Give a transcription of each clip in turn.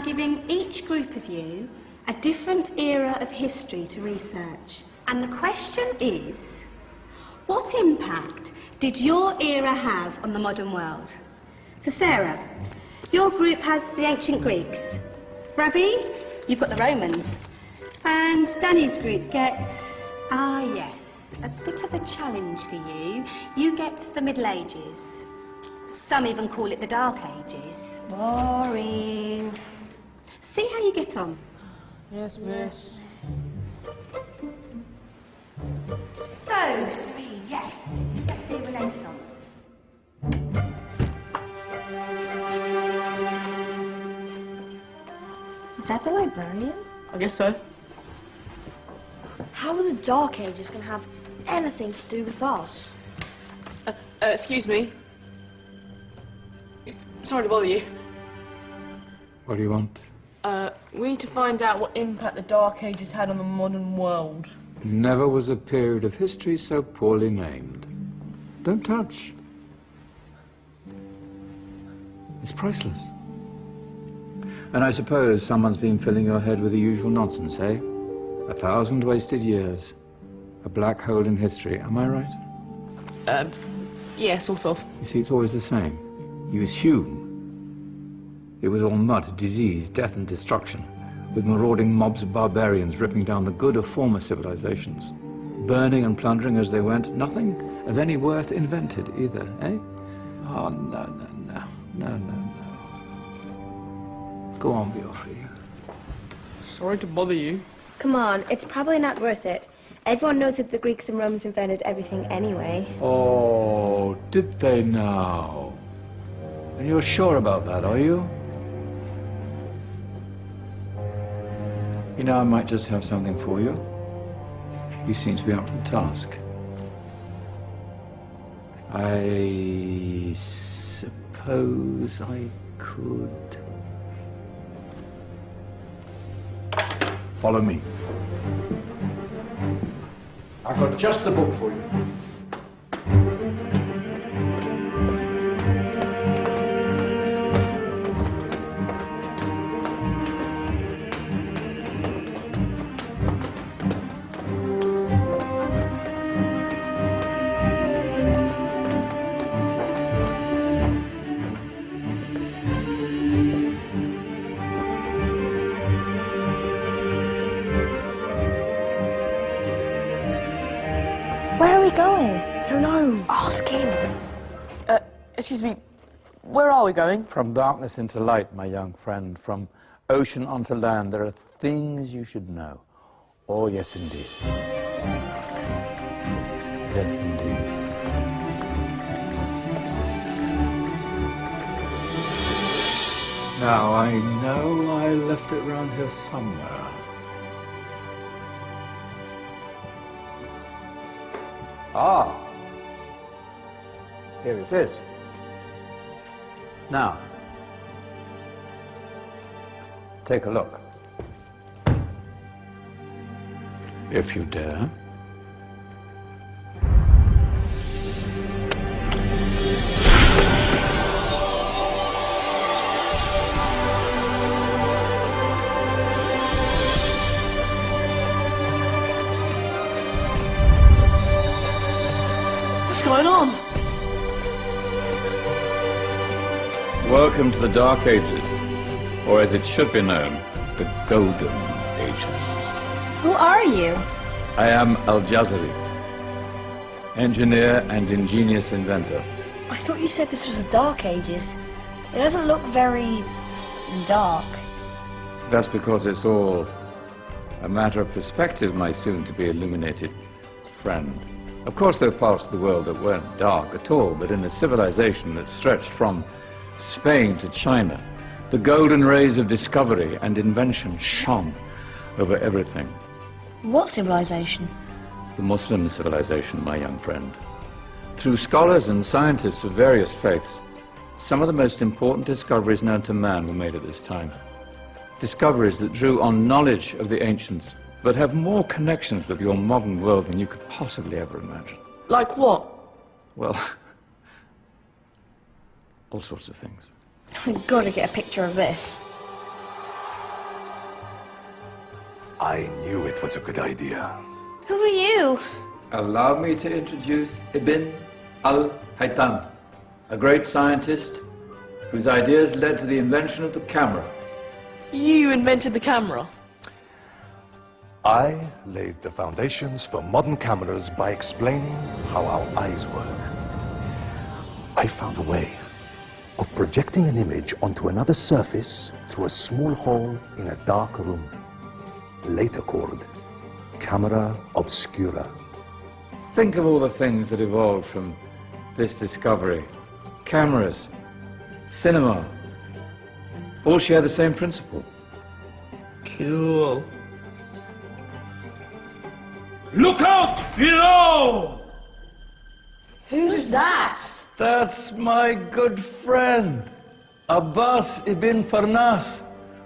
giving each group of you a different era of history to research. And the question is, what impact did your era have on the modern world? So Sarah, your group has the ancient Greeks. Ravi, you've got the Romans. And Danny's group gets, yes, a bit of a challenge for you. You get the Middle Ages. Some even call it the Dark Ages. Boring. See how you get on. Yes, miss. So, Serene, yes, you get the Renaissance. Is that the librarian? I guess so. How are the Dark Ages going to have anything to do with us? Excuse me. Sorry to bother you. What do you want? We need to find out what impact the Dark Ages had on the modern world. Never was a period of history so poorly named. Don't touch. It's priceless. And I suppose someone's been filling your head with the usual nonsense, eh? 1,000 wasted years. A black hole in history, am I right? Yeah, sort of. You see, it's always the same. You assume it was all mud, disease, death and destruction, with marauding mobs of barbarians ripping down the good of former civilizations, burning and plundering as they went. Nothing of any worth invented either, eh? Oh, no. Go on, be off with you. Sorry to bother you. Come on, it's probably not worth it. Everyone knows that the Greeks and Romans invented everything anyway. Oh, did they now? And you're sure about that, are you? You know, I might just have something for you. You seem to be up to the task. I suppose I could... Follow me. I've got just the book for you. Where are we going? I don't know. Ask him. Excuse me, where are we going? From darkness into light, my young friend. From ocean onto land, there are things you should know. Oh, yes, indeed. Yes, indeed. Now, I know I left it round here somewhere. Ah, here it is. Now, take a look. If you dare. What's going on? Welcome to the Dark Ages, or as it should be known, the Golden Ages. Who are you? I am Al-Jazari, engineer and ingenious inventor. I thought you said this was the Dark Ages. It doesn't look very... dark. That's because it's all a matter of perspective, my soon-to-be illuminated friend. Of course, there are parts of the world that weren't dark at all, but in a civilization that stretched from Spain to China, the golden rays of discovery and invention shone over everything. What civilization? The Muslim civilization, my young friend. Through scholars and scientists of various faiths, some of the most important discoveries known to man were made at this time. Discoveries that drew on knowledge of the ancients, but have more connections with your modern world than you could possibly ever imagine. Like what? Well, all sorts of things. I've got to get a picture of this. I knew it was a good idea. Who are you? Allow me to introduce Ibn al-Haytham, a great scientist whose ideas led to the invention of the camera. You invented the camera? I laid the foundations for modern cameras by explaining how our eyes work. I found a way of projecting an image onto another surface through a small hole in a dark room, later called camera obscura. Think of all the things that evolved from this discovery. Cameras, cinema, all share the same principle. Cool. Look out below! Who's that? That's my good friend, Abbas ibn Farnas,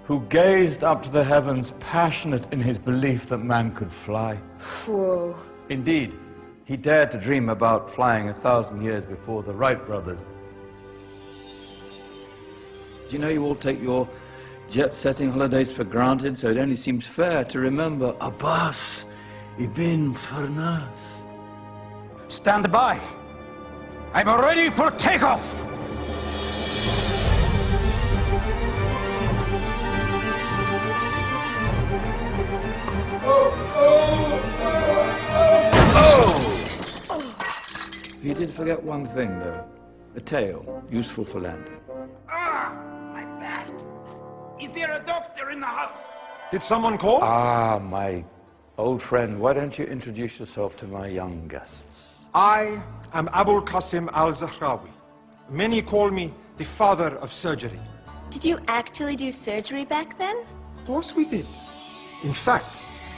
who gazed up to the heavens, passionate in his belief that man could fly. Whoa. Indeed, he dared to dream about flying 1,000 years before the Wright brothers. Do you know you all take your jet-setting holidays for granted, so it only seems fair to remember Abbas ibn Farnas. Stand by. I'm ready for takeoff. He did forget one thing, though. A tail, useful for landing. Ah, my back. Is there a doctor in the house? Did someone call? Ah, my old friend, why don't you introduce yourself to my young guests? I am Abul Qasim al-Zahrawi. Many call me the father of surgery. Did you actually do surgery back then? Of course we did. In fact,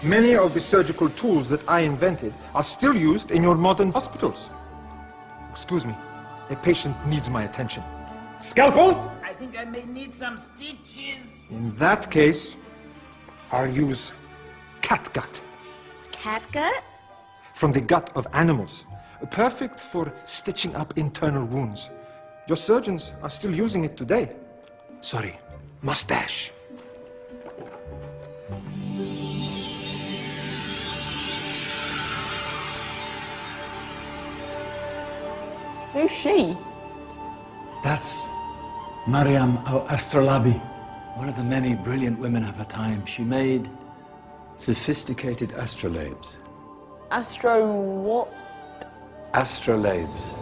many of the surgical tools that I invented are still used in your modern hospitals. Excuse me, a patient needs my attention. Scalpel? I think I may need some stitches. In that case, I'll use catgut. Catgut? From the gut of animals. Perfect for stitching up internal wounds. Your surgeons are still using it today. Sorry, mustache. Who's she? That's Maryam al-Astrolabi, one of the many brilliant women of her time. She made sophisticated astrolabes. Astro what? Astrolabes.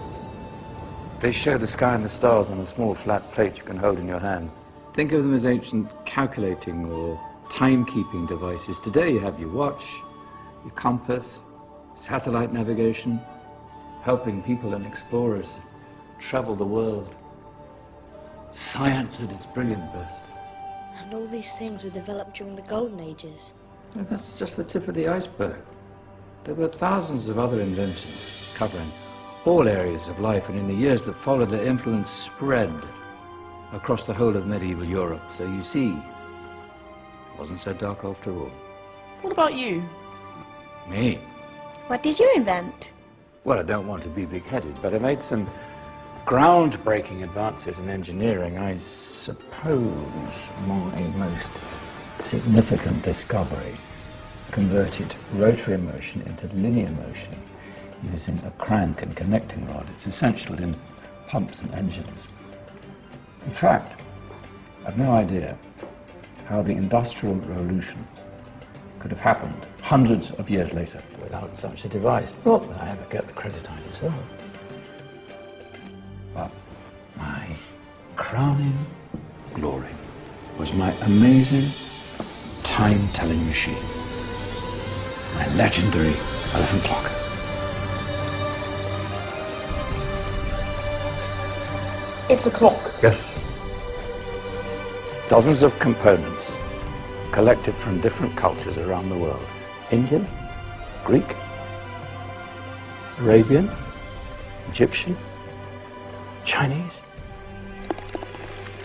They show the sky and the stars on a small flat plate you can hold in your hand. Think of them as ancient calculating or timekeeping devices. Today you have your watch, your compass, satellite navigation, helping people and explorers travel the world. Science at its brilliant best. And all these things were developed during the Golden Ages. And that's just the tip of the iceberg. There were thousands of other inventions covering all areas of life, and in the years that followed, their influence spread across the whole of medieval Europe. So you see, it wasn't so dark after all. What about you? Me? What did you invent? Well, I don't want to be big-headed, but I made some groundbreaking advances in engineering. I suppose my most significant discovery converted rotary motion into linear motion using a crank and connecting rod. It's essential in pumps and engines. In fact, I've no idea how the Industrial Revolution could have happened hundreds of years later without such a device. Not that I ever get the credit I deserve. But my crowning glory was my amazing time-telling machine, my legendary elephant clock. It's a clock. Yes. Dozens of components collected from different cultures around the world. Indian, Greek, Arabian, Egyptian, Chinese.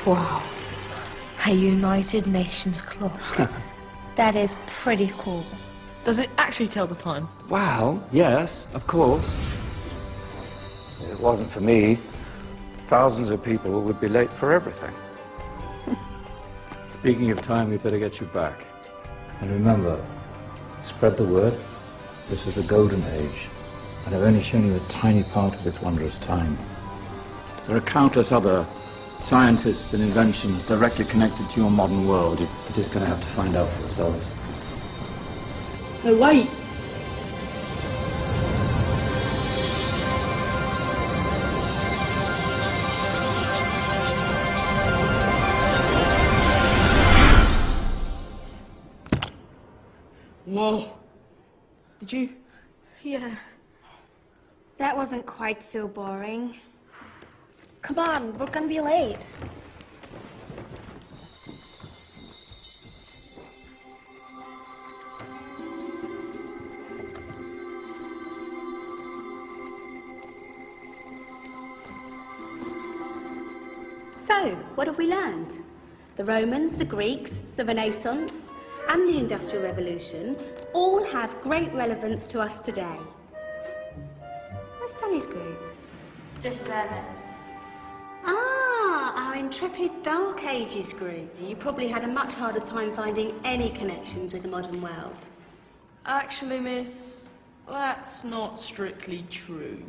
Wow. A United Nations clock. That is pretty cool. Does it actually tell the time? Well, yes, of course. If it wasn't for me, thousands of people would be late for everything. Speaking of time, we better get you back. And remember, Spread the word. This is a golden age, and I've only shown you a tiny part of this wondrous time. There are countless other scientists and inventions directly connected to your modern world. You're just going to have to find out for yourselves. Oh, wait. Whoa. Did you? Yeah. That wasn't quite so boring. Come on, we're gonna be late. So, what have we learned? The Romans, the Greeks, the Renaissance, and the Industrial Revolution all have great relevance to us today. Where's Danny's group? Just there, miss. Ah, our intrepid Dark Ages group. You probably had a much harder time finding any connections with the modern world. Actually, miss, that's not strictly true.